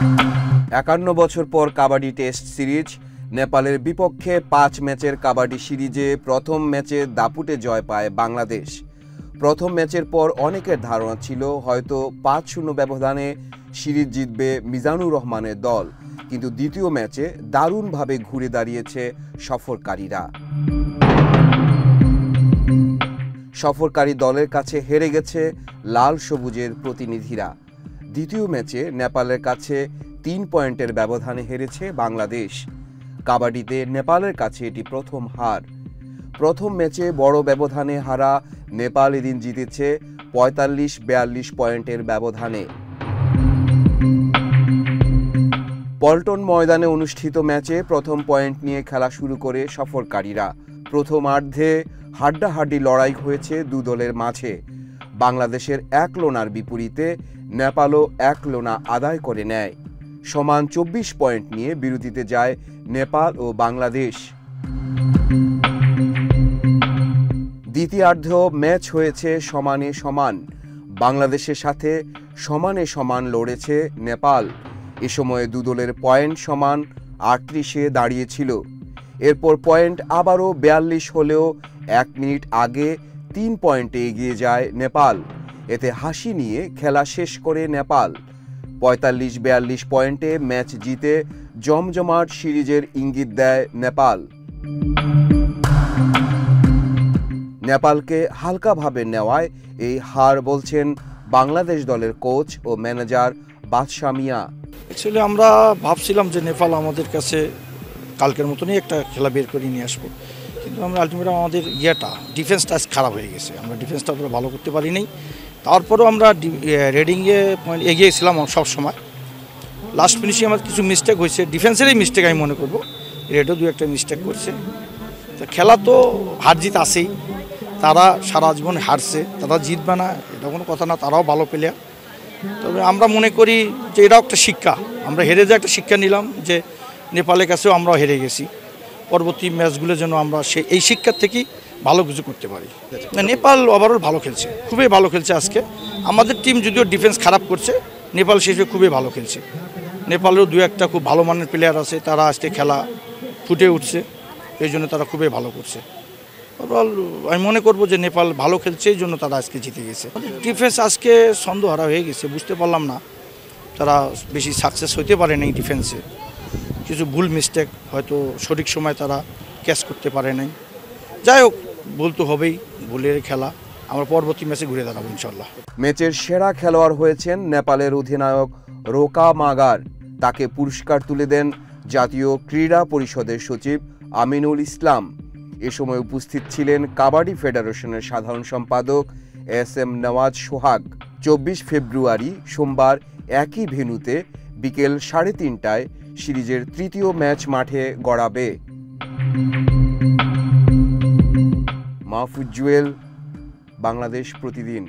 51 বছর পর kabaddi test series. নেপালের বিপক্ষে 5 ম্যাচের কাবাডি সিরিজে প্রথম ম্যাচে দাপুটে জয় পায় বাংলাদেশ। প্রথম ম্যাচের পর অনেকের ধারণা ছিল হয়তো 5-0 ব্যবধানে সিরিজ জিতবে মিজানুর রহমানের দল, কিন্তু দ্বিতীয় ম্যাচে দারুণভাবে ঘুরে দাঁড়িয়েছে সফরকারীরা। সফরকারী দলের কাছে হেরে গেছে লাল সবুজের প্রতিনিধিরা। দ্বিতীয় ম্যাচে নেপালের কাছে 3 পয়েন্টের ব্যবধানে হেরেছে বাংলাদেশ। কাবাডিতে নেপালের কাছে এটি প্রথম হার। প্রথম ম্যাচে বড় ব্যবধানে হারা নেপাল এদিন জিতেছে 45-42 পয়েন্টের ব্যবধানে। পল্টন ময়দানে অনুষ্ঠিত ম্যাচে প্রথম পয়েন্ট নিয়ে খেলা শুরু করে সফরকারীরা। প্রথমার্ধে হাড্ডাহাড্ডি লড়াই হয়েছে দু দলের মাঝে। বাংলাদেশের 1 লোনার বিপরীতে নেপালও 1 লোনা আদায় করে নেয়। সমান 24 পয়েন্ট নিয়ে বিরতিতে যায় নেপাল ও বাংলাদেশ। দ্বিতীয়ার্ধেও ম্যাচ হয়েছে সমানে সমান। বাংলাদেশের সাথে সমানে সমান লড়েছে নেপাল। এ সময়ে দু দলের পয়েন্ট সমান 38-এ দাঁড়িয়েছিল। এরপর পয়েন্ট আবারও 42 হলেও 1 মিনিট আগে 3 পয়েন্টে এগিয়ে যায় নেপাল। এতে হাসি নিয়ে খেলা শেষ করে নেপাল। 45-42 পয়েন্টে ম্যাচ জিতে জমজমাট সিরিজের ইঙ্গিত দেয় নেপাল। নেপালকে হালকাভাবে নেওয়ায় এই হার বলছেন বাংলাদেশ দলের কোচ ও ম্যানেজার বাদশা মিয়া। অ্যাকচুয়ালি আমরা ভাবছিলাম যে নেপাল আমাদের কাছে কালকের মতনই একটা খেলা বের করে নিয়ে আসবো, কিন্তু আমরা আলটিমেটলি আমাদের ডিফেন্সটা খারাপ হয়ে গেছে। আমরা ডিফেন্সটা পুরো ভালো করতে পারিনি। তারপরেও আমরা রেডিংয়ে পয়েন্ট এগিয়েছিলাম সব সময়। লাস্ট ফিনিশিং আমার কিছু মিস্টেক হয়েছে, ডিফেন্সেরই মিস্টেক আমি মনে করবো। রেডও 2-1টা মিস্টেক করছে। তো খেলা তো হার জিত আছেই। তারা সারা জীবন হারছে, তারা জিতবে না এটা কোনো কথা না, তারাও ভালো প্লেয়ার। তবে আমরা মনে করি যে এটাও একটা শিক্ষা। আমরা হেরে যে একটা শিক্ষা নিলাম যে নেপালের কাছেও আমরাও হেরে গেছি। পরবর্তী ম্যাচগুলো যেন আমরা এই শিক্ষার থেকেই ভালো কিছু করতে পারি। নেপাল ওভারঅল ভালো খেলছে, খুবই ভালো খেলছে আজকে। আমাদের টিম যদিও ডিফেন্স খারাপ করছে, নেপাল শেষে খুবই ভালো খেলছে। নেপালেরও 2-1টা খুব ভালো মানের প্লেয়ার আছে, তারা আজকে খেলা ফুটে উঠছে, এই জন্য তারা খুবই ভালো করছে। ওভারঅল আমি মনে করবো যে নেপাল ভালো খেলছে, এই জন্য তারা আজকে জিতে গেছে। ডিফেন্স আজকে ছন্দহারা হয়ে গেছে, বুঝতে পারলাম না তারা বেশি সাকসেস হইতে পারে নাই ডিফেন্সে। কিছু ভুল মিস্টেক, হয়তো সঠিক সময় তারা ক্যাচ করতে পারে নাই। যাই হোক, ভুল তো হবেই, ভুলের খেলা। আমরা পরবর্তী ম্যাচে ঘুরে দাঁড়াবো ইনশাল্লাহ। ম্যাচের সেরা খেলোয়াড় হয়েছেন নেপালের অধিনায়ক রোকা মাগার। তাকে পুরস্কার তুলে দেন জাতীয় ক্রীড়া পরিষদের সচিব আমিনুল ইসলাম। এ সময় উপস্থিত ছিলেন কাবাডি ফেডারেশনের সাধারণ সম্পাদক SM নওয়াজ সোহাগ। 24 ফেব্রুয়ারি সোমবার একই ভেন্যুতে বিকেল 3:30টায় সিরিজের তৃতীয় ম্যাচ মাঠে গড়াবে। মাহফুজ জুয়েল, বাংলাদেশ প্রতিদিন।